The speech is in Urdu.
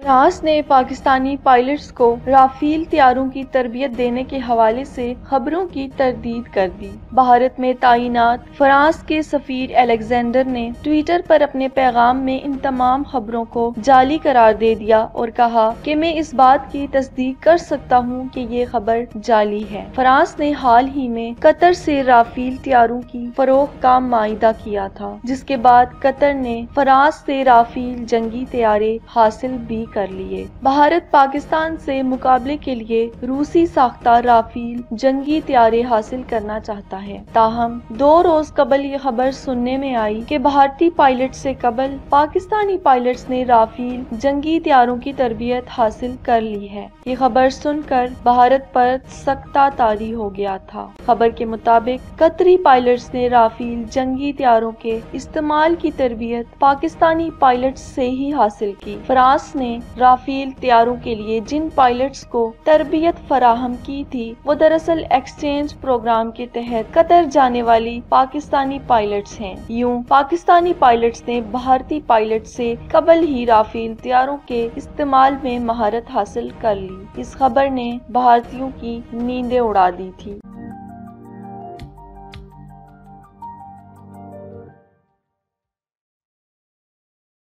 فرانس نے پاکستانی پائلٹس کو رافیل طیاروں کی تربیت دینے کے حوالے سے خبروں کی تردید کر دی۔ بھارت میں تعینات فرانس کے سفیر الیگزینڈر نے ٹوئٹر پر اپنے پیغام میں ان تمام خبروں کو جعلی قرار دے دیا اور کہا کہ میں اس بات کی تصدیق کر سکتا ہوں کہ یہ خبر جعلی ہے۔ فرانس نے حال ہی میں قطر سے رافیل طیاروں کی فروخت کا معاہدہ کیا تھا، جس کے بعد قطر نے فرانس سے رافیل جنگی طیارے حاصل بھی کر لیے۔ بھارت پاکستان سے مقابلے کے لیے روسی ساختہ رافیل جنگی طیارے حاصل کرنا چاہتا ہے، تاہم 2 روز قبل یہ خبر سننے میں آئی کہ بھارتی پائلٹ سے قبل پاکستانی پائلٹس نے رافیل جنگی طیاروں کی تربیت حاصل کر لی ہے۔ یہ خبر سن کر بھارت پر سکتہ طاری ہو گیا تھا۔ خبر کے مطابق قطری پائلٹس نے رافیل جنگی طیاروں کے استعمال کی تربیت پاکستانی پائلٹس سے ہی حاصل کی۔ فرانس نے رافیل طیاروں کے لیے جن پائلٹس کو تربیت فراہم کی تھی وہ دراصل ایکسچینج پروگرام کے تحت قطر جانے والی پاکستانی پائلٹس ہیں۔ یوں پاکستانی پائلٹس نے بھارتی پائلٹس سے قبل ہی رافیل طیاروں کے استعمال میں مہارت حاصل کر لی۔ اس خبر نے بھارتیوں کی نیندیں اڑا دی تھی۔